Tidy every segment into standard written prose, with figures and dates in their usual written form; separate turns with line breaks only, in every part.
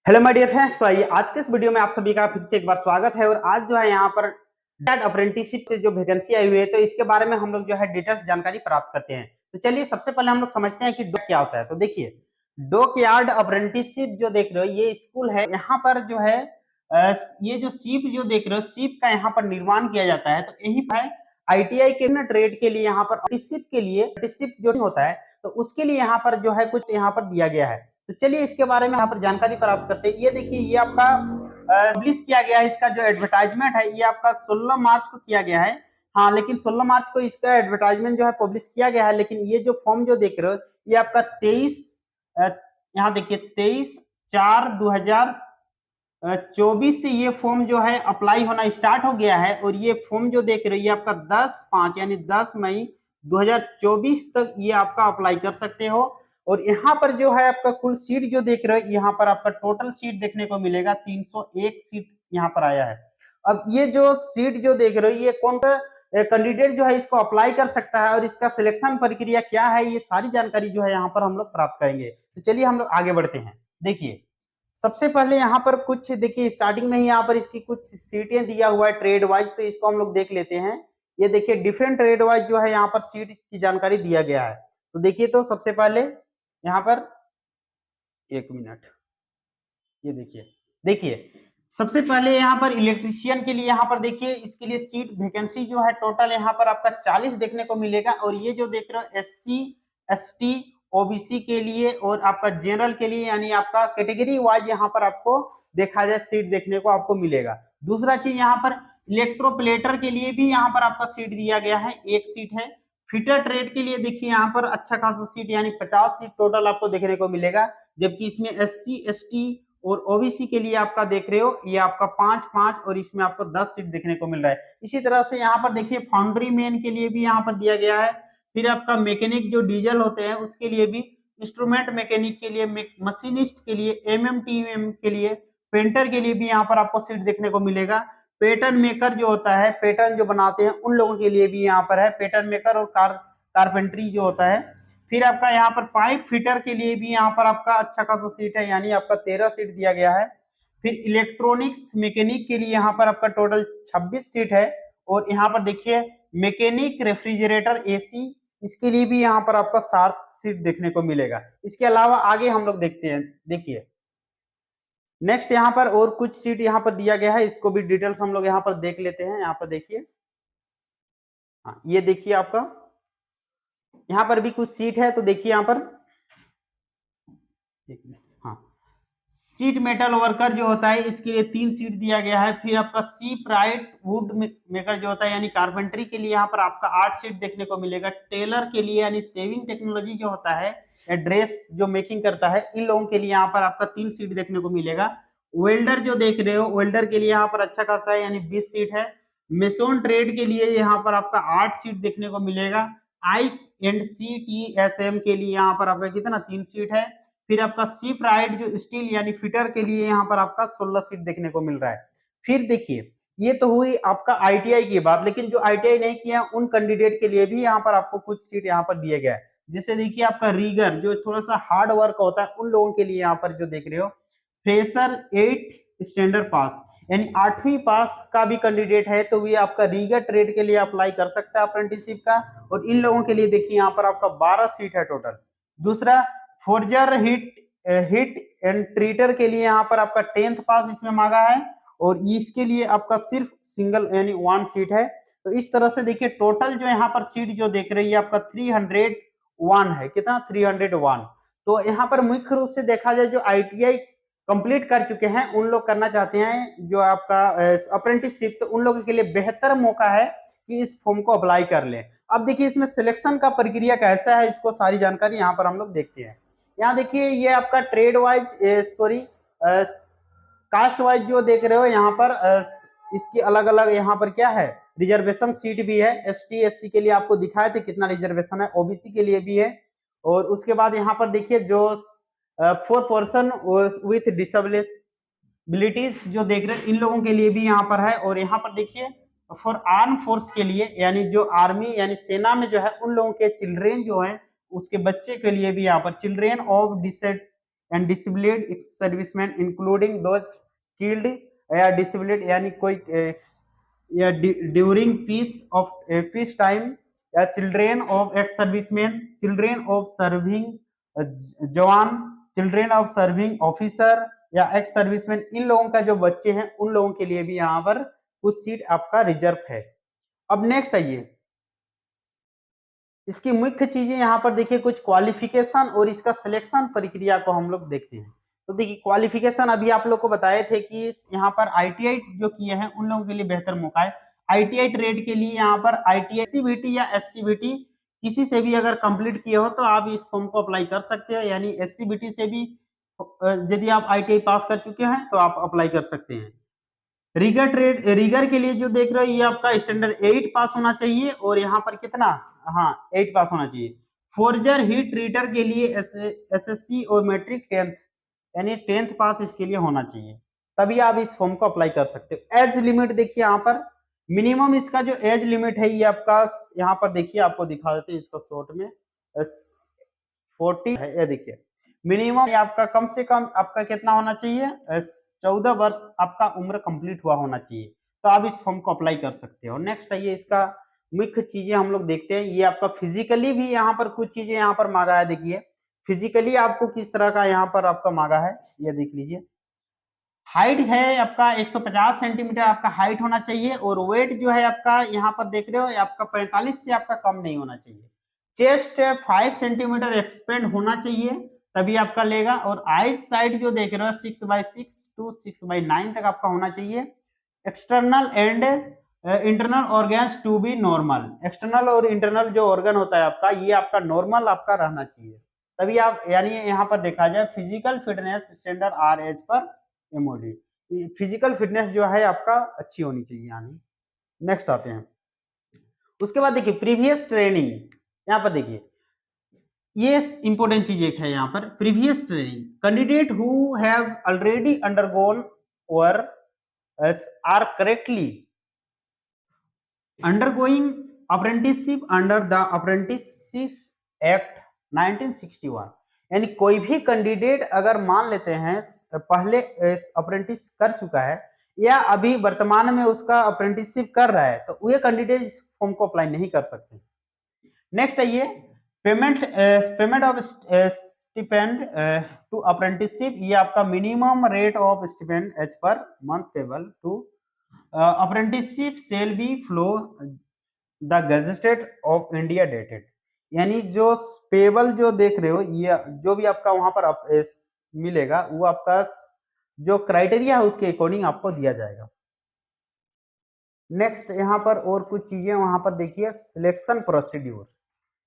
Hello my dear friends. तो आइए आज के इस वीडियो में आप सभी का फिर से एक बार स्वागत है। और आज जो है यहाँ पर डैट अप्रेंटिसशिप से जो वैकेंसी आई हुई है तो इसके बारे में हम लोग जो है डिटेल्स जानकारी प्राप्त करते हैं। तो चलिए सबसे पहले हम लोग समझते हैं कि डॉक क्या होता है। तो देखिए, डॉक यार्ड अप्रेंटिसशिप जो देख रहे हो ये स्कूल है। यहाँ पर जो है ये जो शिप जो देख रहे हो शिप का यहाँ पर निर्माण किया जाता है। तो यही है आईटीआई के ना ट्रेड के लिए यहाँ पर अप्रेंटिसशिप के लिए अप्रेंटिसशिप जो होता है तो उसके लिए यहाँ पर जो है कुछ यहाँ पर दिया गया है। तो चलिए इसके बारे में यहाँ पर जानकारी प्राप्त करते हैं। ये देखिए, ये आपका पब्लिश किया गया है। इसका जो एडवर्टाइजमेंट है ये आपका 16 मार्च को किया गया है। हाँ, लेकिन 16 मार्च को इसका एडवर्टाइजमेंट जो है पब्लिश किया गया है। लेकिन ये जो फॉर्म जो देख रहे हो ये आपका 23 यहाँ देखिए 23/4/2024 से ये फॉर्म जो है अप्लाई होना स्टार्ट हो गया है। और ये फॉर्म जो देख रहे हो ये आपका 10/5 यानी 10 मई 2024 तक ये आपका अप्लाई कर सकते हो। और यहाँ पर जो है आपका कुल सीट जो देख रहे हो यहाँ पर आपका टोटल सीट देखने को मिलेगा 301 सीट यहाँ पर आया है। अब ये जो सीट जो देख रहे हो ये कौन सा कैंडिडेट जो है इसको अप्लाई कर सकता है और इसका सिलेक्शन प्रक्रिया क्या है ये सारी जानकारी जो है यहाँ पर हम लोग प्राप्त करेंगे। तो चलिए हम लोग आगे बढ़ते हैं। देखिए, सबसे पहले यहाँ पर कुछ देखिए स्टार्टिंग में ही यहाँ पर इसकी कुछ सीटें दिया हुआ है ट्रेड वाइज। तो इसको हम लोग देख लेते हैं। ये देखिए डिफरेंट ट्रेड वाइज जो है यहाँ पर सीट की जानकारी दिया गया है। तो देखिए, तो सबसे पहले यहाँ पर एक मिनट, ये देखिए देखिए सबसे पहले यहाँ पर इलेक्ट्रीशियन के लिए यहाँ पर देखिए इसके लिए सीट वैकेंसी जो है टोटल यहाँ पर आपका 40 देखने को मिलेगा। और ये जो देख रहे हो एससी एसटी ओबीसी के लिए और आपका जनरल के लिए यानी आपका कैटेगरी वाइज यहाँ पर आपको देखा जाए सीट देखने को आपको मिलेगा। दूसरा चीज यहाँ पर इलेक्ट्रोप्लेटर के लिए भी यहाँ पर आपका सीट दिया गया है, एक सीट है। फिटर ट्रेड के लिए देखिए यहाँ पर अच्छा खासा सीट यानी 50 सीट टोटल आपको देखने को मिलेगा। जबकि इसमें एससी एसटी और ओबीसी के लिए आपका देख रहे हो ये आपका 5-5 और इसमें आपको 10 सीट देखने को मिल रहा है। इसी तरह से यहाँ पर देखिए फाउंड्री मैन के लिए भी यहाँ पर दिया गया है। फिर आपका मैकेनिक जो डीजल होते हैं उसके लिए भी, इंस्ट्रूमेंट मैकेनिक के लिए, मशीनिस्ट के लिए, एमएमटीएम के लिए, पेंटर के लिए भी यहाँ पर आपको सीट देखने को मिलेगा। पैटर्न मेकर जो होता है, पैटर्न जो बनाते हैं उन लोगों के लिए भी यहाँ पर है, पैटर्न मेकर और कारपेंट्री जो होता है। फिर आपका यहाँ पर पाइप फिटर के लिए भी यहाँ पर आपका अच्छा खासा सीट है यानी आपका 13 सीट दिया गया है। फिर इलेक्ट्रॉनिक्स मैकेनिक के लिए यहाँ पर आपका टोटल 26 सीट है। और यहाँ पर देखिए मैकेनिक रेफ्रिजरेटर एसी इसके लिए भी यहाँ पर आपका 7 सीट देखने को मिलेगा। इसके अलावा आगे हम लोग देखते हैं। देखिए नेक्स्ट यहाँ पर और कुछ सीट यहाँ पर दिया गया है, इसको भी डिटेल्स हम लोग यहाँ पर देख लेते हैं। यहाँ पर देखिए, हाँ ये देखिए आपका यहाँ पर भी कुछ सीट है। तो देखिए यहाँ पर हाँ सीट मेटल वर्कर जो होता है इसके लिए 3 सीट दिया गया है। फिर आपका सीप राइट वुड मेकर जो होता है यानी कारपेंट्री के लिए यहाँ पर आपका 8 सीट देखने को मिलेगा। टेलर के लिए यानी सेविंग टेक्नोलॉजी जो होता है ड्रेस जो मेकिंग करता है इन लोगों के लिए यहाँ पर आपका 3 सीट देखने को मिलेगा। वेल्डर जो देख रहे हो वेल्डर के लिए यहाँ पर अच्छा खासा है यानी 20 सीट है। मेसोन ट्रेड के लिए यहाँ पर आपका 8 सीट देखने को मिलेगा। आईस and C T S M के लिए यहाँ पर आपका कितना 3 सीट है। फिर आपका शिप राइट जो स्टील यानी फिटर के लिए यहाँ पर आपका 16 सीट देखने को मिल रहा है। फिर देखिए ये तो हुई आपका आईटीआई की बात, लेकिन जो आईटीआई नहीं किया उन कैंडिडेट के लिए भी यहाँ पर आपको कुछ सीट यहाँ पर दिए गया है। जैसे देखिए आपका रीगर जो थोड़ा सा हार्ड वर्क होता है उन लोगों के लिए यहाँ पर जो देख रहे हो फ्रेशर 8 स्टैंडर्ड पास यानी 8वीं पास का भी कैंडिडेट है तो ये आपका रीगर ट्रेड के लिए अप्लाई कर सकता है अप्रेंटिसशिप का। और इन लोगों के लिए देखिए यहाँ पर आपका 12 सीट है टोटल। दूसरा फोर्जर हिट एंड ट्रीटर के लिए यहाँ पर आपका 10th पास इसमें मांगा है और इसके लिए आपका सिर्फ सिंगल यानी 1 सीट है। तो इस तरह से देखिए टोटल जो यहाँ पर सीट जो देख रही है आपका 301 है। कितना 301। तो यहाँ पर मुख्य रूप से देखा जाए जो आईटीआई कंप्लीट कर चुके हैं उन लोग करना चाहते हैं जो आपका अप्रेंटिसशिप, तो उन लोगों के लिए बेहतर मौका है कि इस फॉर्म को अप्लाई कर लें। अब देखिए इसमें सिलेक्शन का प्रक्रिया कैसा है इसको सारी जानकारी यहाँ पर हम लोग देखते हैं। यहाँ देखिए ये आपका trade wise sorry caste wise जो देख रहे हो यहाँ पर इसकी अलग अलग यहाँ पर क्या है रिजर्वेशन सीट भी है। एसटी एससी के लिए आपको दिखाए थे कितना रिजर्वेशन है, ओबीसी के लिए भी है। और उसके बाद यहाँ पर देखिए जो 4 पर्सन विथ डिसेबिलिटीज जो देख रहे हैं इन लोगों के लिए भी यहाँ पर है। और यहाँ पर देखिए फॉर आर्म फोर्स के लिए यानी जो आर्मी यानी सेना में जो है उन लोगों के चिल्ड्रेन जो है उसके बच्चे के लिए भी यहाँ पर children of and disabled ex serviceman including those killed या डिसेबल्ड यानी कोई या ड्यूरिंग पीस टाइम या children of ex serviceman, children of serving जवान, चिल्ड्रेन ऑफ सर्विंग ऑफिसर या एक्स सर्विसमैन, इन लोगों का जो बच्चे हैं उन लोगों के लिए भी यहाँ पर कुछ सीट आपका रिजर्व है। अब नेक्स्ट आइए, इसकी मुख्य चीजें यहाँ पर देखिए, कुछ क्वालिफिकेशन और इसका सिलेक्शन प्रक्रिया को हम लोग देखते हैं। तो देखिए क्वालिफिकेशन अभी आप लोग को बताए थे कि यहाँ पर आईटीआई जो किए हैं उन लोगों के लिए बेहतर मौका है। आईटीआई ट्रेड के लिए यहाँ पर आईटीआई एससीबीटी या एससीबीटी किसी से भी अगर कंप्लीट किए हो तो आप इस फॉर्म को अप्लाई कर सकते हो, यानी एससीबीटी से भी यदि आप आईटीआई पास कर चुके हैं तो आप अप्लाई कर सकते हैं। रीगर के लिए जो देख रहे हो ये आपका स्टैंडर्ड 8 पास होना चाहिए, और यहाँ पर कितना, हाँ 8 पास होना चाहिए। फोर्जर हीट ट्रीटर के लिए एसएससी और मैट्रिक 10th यानी 10th पास इसके लिए होना चाहिए, तभी आप इस फॉर्म को अप्लाई कर सकते हो। एज लिमिट देखिए यहाँ पर मिनिमम इसका जो एज लिमिट है ये आपका यहाँ पर देखिए, आपको दिखा देते हैं इसका शॉर्ट में 40 है। ये देखिए मिनिमम आपका कम से कम आपका कितना होना चाहिए, 14 वर्ष आपका उम्र कंप्लीट हुआ होना चाहिए, तो आप इस फॉर्म को अप्लाई कर सकते हो। नेक्स्ट आइए, इसका मुख्य चीजें हम लोग देखते हैं। ये आपका फिजिकली भी यहाँ पर कुछ चीजें यहाँ पर मांगा है। देखिए फिजिकली आपको किस तरह का यहाँ पर आपका मांगा है, ये देख लीजिए। हाइट है आपका 150 सेंटीमीटर आपका हाइट होना चाहिए, और वेट जो है आपका यहाँ पर देख रहे हो आपका 45 से आपका कम नहीं होना चाहिए। चेस्ट 5 सेंटीमीटर एक्सपेंड होना चाहिए तभी आपका लेगा, और आइज साइड जो देख रहे हो 6/6 टू 6/9 तक आपका होना चाहिए। External and internal organs to be normal, external और इंटरनल जो ऑर्गन होता है आपका ये आपका नॉर्मल आपका रहना चाहिए, तभी आप यानी यहाँ पर देखा जाए physical fitness standard are as per MOD, physical fitness जो है आपका अच्छी होनी चाहिए यानी। नेक्स्ट आते हैं, उसके बाद देखिए प्रीवियस ट्रेनिंग, यहाँ पर देखिए ये इंपॉर्टेंट चीज एक है यहाँ पर, previous training candidate who have already undergone और are correctly undergoing apprenticeship under the apprenticeship act 1961, यानी कोई भी कैंडिडेट अगर मान लेते हैं पहले अप्रेंटिस कर चुका है या अभी वर्तमान में उसका अप्रेंटिसशिप कर रहा है, तो वो कैंडिडेट इस फॉर्म को अप्लाई नहीं कर सकते। नेक्स्ट आइए, payment of stipend to apprenticeship, ये आपका minimum rate of stipend as per month payable to apprenticeship shall be flow the gazetted of India dated, यानी जो पेबल जो देख रहे हो ये जो भी आपका वहां पर मिलेगा वो आपका जो क्राइटेरिया है उसके अकॉर्डिंग आपको दिया जाएगा। नेक्स्ट यहाँ पर और कुछ चीजें वहां पर देखिए, सिलेक्शन प्रोसीड्यूर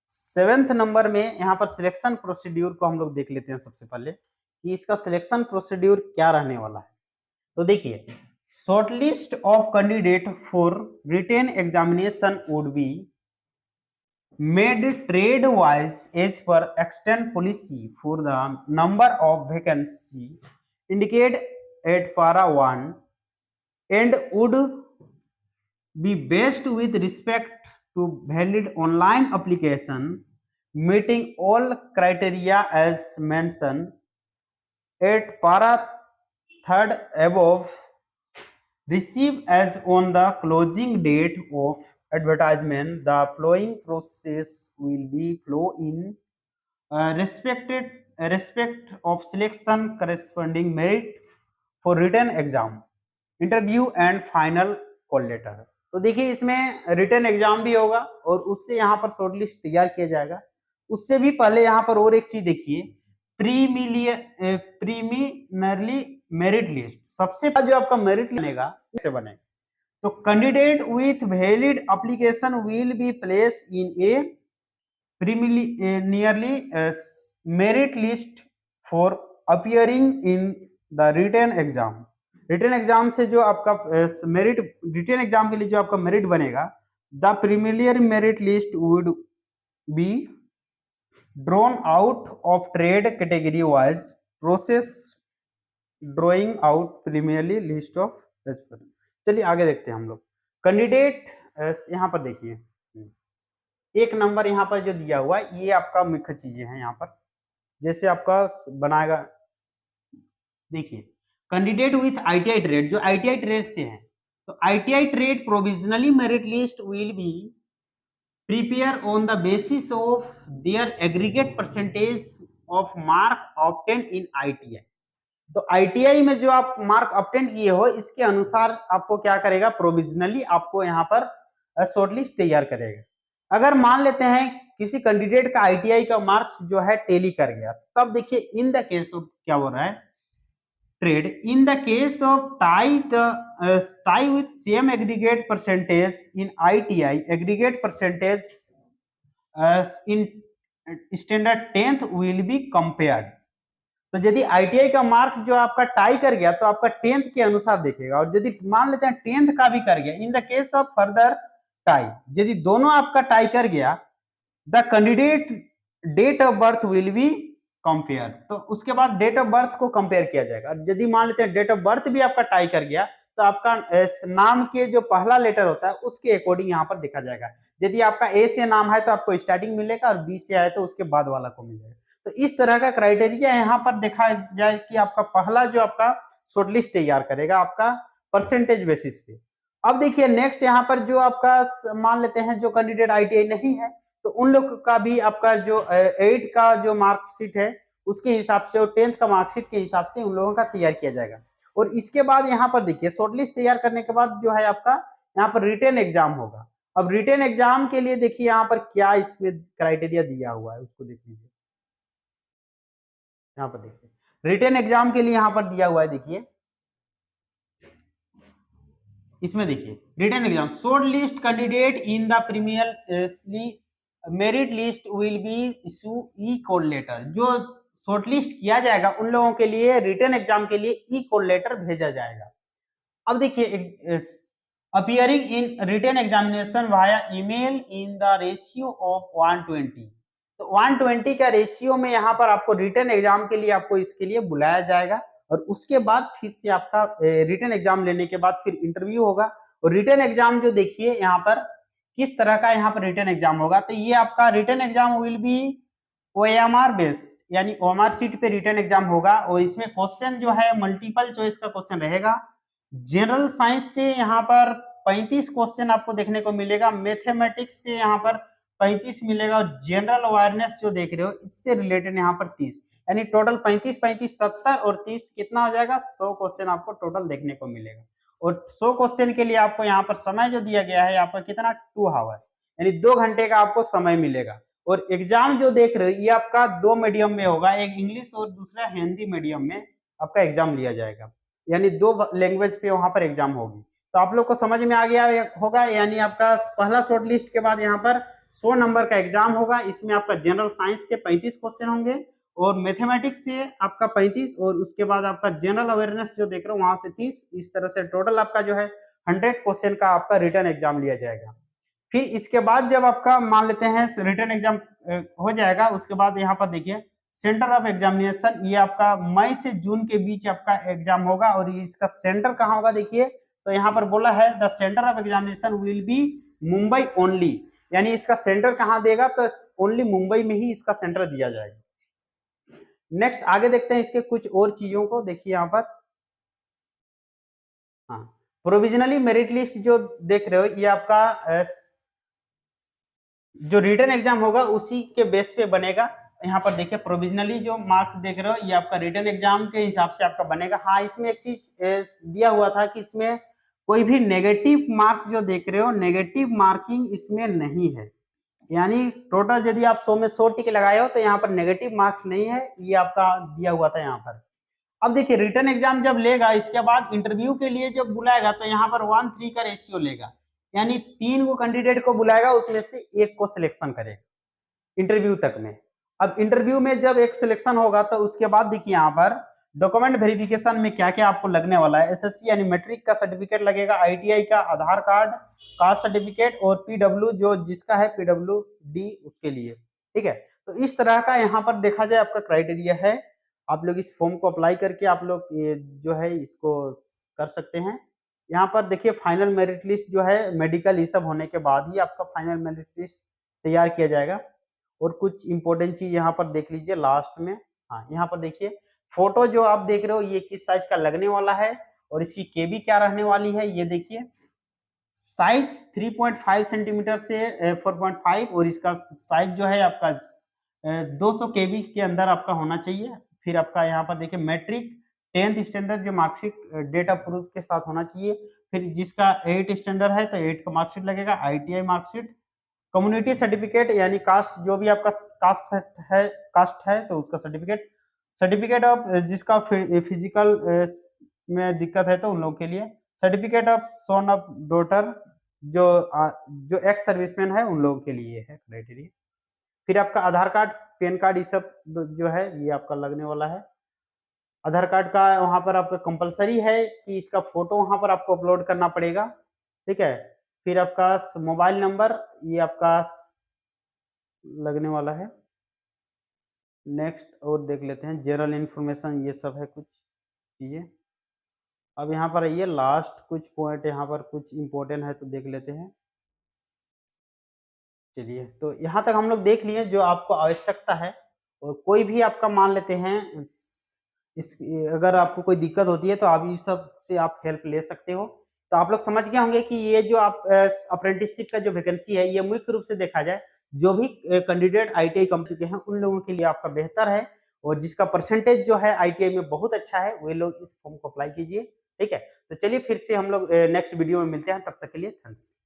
7th नंबर में यहाँ पर सिलेक्शन प्रोसीड्यूर को हम लोग देख लेते हैं सबसे पहले कि इसका सिलेक्शन प्रोसीड्यूर क्या रहने वाला है। तो देखिए shortlist of candidate for written examination would be made trade wise as per extend policy for the number of vacancy indicate at para 1 and would be based with respect to valid online application meeting all criteria as mentioned at para 3rd above, receive as on the closing date of advertisement. The following process will be flow in respect of selection corresponding merit for written exam, interview and final call letter। तो देखिए इसमें written exam भी होगा और उससे यहाँ पर short list तैयार किया जाएगा। उससे भी पहले यहाँ पर और एक चीज देखिए, प्रीमिनरली मेरिट लिस्ट, सबसे पहले जो आपका मेरिट बनेगा उससे बनेगा। तो candidate with valid application will be place in a preliminary merit list for appearing in the written exam. Written exam से जो आपका मेरिट, रिटन एग्जाम के लिए जो आपका मेरिट बनेगा, the preliminary merit list would be drawn out of trade category wise process drawing out preliminary list of. चलिए आगे देखते हैं हम लोग। कैंडिडेट यहाँ पर देखिए 1 नंबर यहाँ पर जो दिया हुआ है ये आपका मुख्य चीजें हैं यहाँ पर, जैसे आपका बनाएगा देखिए, कैंडिडेट विथ आईटीआई ट्रेड, जो आईटीआई ट्रेड से हैं, तो ITI trade provisionally merit list will be prepare on the basis of their aggregate percentage of mark obtain in ITI. तो आईटीआई में जो आप मार्क ऑब्टेन किए हो, इसके अनुसार आपको क्या करेगा, प्रोविजनली आपको यहाँ पर शॉर्टलिस्ट तैयार करेगा। अगर मान लेते हैं किसी कैंडिडेट का आईटीआई का मार्क्स जो है टैली कर गया, तब देखिए इन द केस ऑफ क्या बोल रहा है trade, in the case of tie with same aggregate percentage in ITI, aggregate percentage in standard 10th will be compared. तो यदि आईटीआई का मार्क जो आपका टाई कर गया तो आपका 10th के अनुसार देखेगा, और यदि मान लेते हैं 10th का भी कर गया, in the case of further tie, यदि दोनों आपका टाई कर गया, the candidate date of birth will be compare, तो उसके बाद डेट ऑफ बर्थ को कंपेयर किया जाएगा। यदि मान लेते हैं डेट ऑफ बर्थ भी आपका टाई कर गया, तो आपका नाम के जो पहला लेटर होता है उसके अकॉर्डिंग यहाँ पर देखा जाएगा। यदि आपका ए से नाम है तो आपको स्टार्टिंग मिलेगा, और बी से आए तो उसके बाद वाला को मिलेगा। तो इस तरह का क्राइटेरिया यहाँ पर देखा जाए कि आपका पहला जो आपका शॉर्टलिस्ट तैयार करेगा आपका परसेंटेज बेसिस पे। अब देखिए नेक्स्ट यहाँ पर जो आपका मान लेते हैं जो कैंडिडेट आईटीआई नहीं है, तो उन लोग का भी आपका जो 8 का जो मार्कशीट है उसके हिसाब से और 10th का मार्कशीट के हिसाब से उन लोगों का तैयार किया जाएगा। और इसके बाद यहाँ पर देखिए शॉर्टलिस्ट तैयार करने के बाद जो है आपका यहाँ पर रिटन एग्जाम होगा। अब रिटन एग्जाम के लिए देखिए यहाँ पर क्या इसमें क्राइटेरिया दिया हुआ है, उसको देख लीजिए। यहाँ पर देखिए रिटन एग्जाम के लिए यहाँ पर दिया हुआ है, देखिए इसमें देखिए written exam, shortlist candidate in the preliminary merit list will be issue e code letter. जो शॉर्टलिस्ट किया जाएगा उन लोगों के लिए रिटन एग्जाम के लिए ई कोड लेटर भेजा जाएगा। अब देखिए appearing in written examination via email in the ratio of 120, तो 120 का रेशियो में यहाँ पर आपको रिटन एग्जाम के लिए आपको इसके लिए बुलाया जाएगा, और उसके बाद फिर से आपका रिटन एग्जाम लेने के बाद फिर इंटरव्यू होगा। और रिटन एग्जाम जो देखिए यहाँ पर किस तरह का यहाँ पर रिटन एग्जाम होगा, तो ये आपका written exam will be OMR based, यानी ओएमआर सीट पे रिटन एग्जाम होगा। और इसमें क्वेश्चन जो है मल्टीपल चॉइस का क्वेश्चन रहेगा। जनरल साइंस से यहाँ पर 35 क्वेश्चन आपको देखने को मिलेगा, मैथमेटिक्स से यहाँ पर 35 मिलेगा, और जनरल अवेयरनेस जो देख रहे हो इससे रिलेटेड यहाँ पर 30, यानी टोटल 35 35 70 और 30 कितना हो जाएगा, 100 क्वेश्चन आपको टोटल देखने को मिलेगा। और 100 क्वेश्चन के लिए आपको यहाँ पर समय जो दिया गया है आपका कितना 2 आवर, यानी 2 घंटे का आपको समय मिलेगा। और एग्जाम जो देख रहे हो ये आपका 2 मीडियम में होगा, एक इंग्लिश और दूसरा हिंदी मीडियम में आपका एग्जाम लिया जाएगा, यानी 2 लैंग्वेज पे वहां पर एग्जाम होगी। तो आप लोग को समझ में आ गया होगा, यानी आपका पहला शॉर्ट लिस्ट के बाद यहाँ पर 100 नंबर का एग्जाम होगा। इसमें आपका जनरल साइंस से 35 क्वेश्चन होंगे, और मैथमेटिक्स से आपका 35, और उसके बाद आपका जनरल अवेयरनेस जो देख रहे हो वहां से 30। इस तरह से टोटल आपका जो है 100 क्वेश्चन का आपका रिटन एग्जाम लिया जाएगा। फिर इसके बाद जब आपका मान लेते हैं रिटन एग्जाम हो जाएगा, उसके बाद यहाँ पर देखिए सेंटर ऑफ एग्जामिनेशन, ये आपका मई से जून के बीच आपका एग्जाम होगा। और इसका सेंटर कहाँ होगा देखिए, तो यहाँ पर बोला है the centre of examination will be Mumbai only, यानी इसका सेंटर कहाँ देगा, तो ओनली मुंबई में ही इसका सेंटर दिया जाएगा। नेक्स्ट आगे देखते हैं इसके कुछ और चीजों को, देखिए यहाँ पर हाँ प्रोविजनली मेरिट लिस्ट जो देख रहे हो ये आपका जो रिटन एग्जाम होगा उसी के बेस पे बनेगा। यहाँ पर देखिए प्रोविजनली जो मार्क्स देख रहे हो ये आपका रिटन एग्जाम के हिसाब से आपका बनेगा। हाँ इसमें एक चीज दिया हुआ था कि इसमें कोई भी नेगेटिव मार्क जो देख रहे हो, नेगेटिव मार्किंग इसमें नहीं है, यानी टोटल यदि आप 100 में 100 टिक लगाए हो तो यहाँ पर नेगेटिव मार्क्स नहीं है, ये आपका दिया हुआ था यहाँ पर। अब देखिए रिटन एग्जाम जब लेगा इसके बाद इंटरव्यू के लिए जब बुलाएगा तो यहाँ पर 1:3 का रेशियो लेगा, यानी 3 को कैंडिडेट को बुलाएगा, उसमें से एक को सिलेक्शन करेगा इंटरव्यू तक में। अब इंटरव्यू में जब एक सिलेक्शन होगा तो उसके बाद देखिए यहाँ पर डॉक्यूमेंट वेरिफिकेशन में क्या क्या आपको लगने वाला है, एसएससी यानी मैट्रिक का सर्टिफिकेट लगेगा, आईटीआई का आधार कार्ड, कास्ट सर्टिफिकेट, और पीडब्ल्यू जो जिसका है पीडब्ल्यूडी उसके लिए, ठीक है। तो इस तरह का यहाँ पर देखा जाए आपका क्राइटेरिया है। आप लोग इस फॉर्म को अप्लाई करके आप लोग ये जो है इसको कर सकते हैं। यहाँ पर देखिए फाइनल मेरिट लिस्ट जो है मेडिकल ये सब होने के बाद ही आपका फाइनल मेरिट लिस्ट तैयार किया जाएगा। और कुछ इंपॉर्टेंट चीज यहाँ पर देख लीजिए लास्ट में, हाँ यहाँ पर देखिए फोटो जो आप देख रहे हो ये किस साइज का लगने वाला है और इसकी केबी क्या रहने वाली है, ये देखिए साइज 3.5 सेंटीमीटर से 4.5 और इसका साइज जो है आपका 200 केबी के अंदर आपका होना चाहिए। फिर आपका यहाँ पर देखिए मैट्रिक 10th स्टैंडर्ड जो मार्कशीट डेट ऑफ प्रूफ के साथ होना चाहिए। फिर जिसका 8 स्टैंडर्ड है तो 8 का मार्कशीट लगेगा, आईटीआई मार्कशीट, कम्युनिटी सर्टिफिकेट यानी कास्ट जो भी आपका कास्ट है तो उसका सर्टिफिकेट, सर्टिफिकेट ऑफ जिसका फिजिकल में दिक्कत है तो उन लोगों के लिए, certificate of son of daughter जो एक्स सर्विसमैन है उन लोगों के लिए है क्राइटेरिया। फिर आपका आधार कार्ड, पैन कार्ड ये सब जो है ये आपका लगने वाला है। आधार कार्ड का वहां पर आपका कंपलसरी है कि इसका फोटो वहां पर आपको अपलोड करना पड़ेगा, ठीक है। फिर आपका मोबाइल नंबर ये आपका लगने वाला है। नेक्स्ट और देख लेते हैं जनरल इंफॉर्मेशन, ये सब है कुछ चीजें। अब यहाँ पर आइए लास्ट कुछ पॉइंट यहाँ पर कुछ इंपॉर्टेंट है तो देख लेते हैं। चलिए तो यहाँ तक हम लोग देख लिए जो आपको आवश्यकता है। और कोई भी आपका मान लेते हैं इस अगर आपको कोई दिक्कत होती है तो आप इस सब से आप हेल्प ले सकते हो। तो आप लोग समझ गए होंगे कि ये जो आप अप्रेंटिसशिप का जो वैकेंसी है ये मुख्य रूप से देखा जाए जो भी कैंडिडेट आईटीआई कंप्लीट चुके हैं उन लोगों के लिए आपका बेहतर है। और जिसका परसेंटेज जो है आईटीआई में बहुत अच्छा है वे लोग इस फॉर्म को अप्लाई कीजिए, ठीक है। तो चलिए फिर से हम लोग नेक्स्ट वीडियो में मिलते हैं, तब तक के लिए थैंक्स।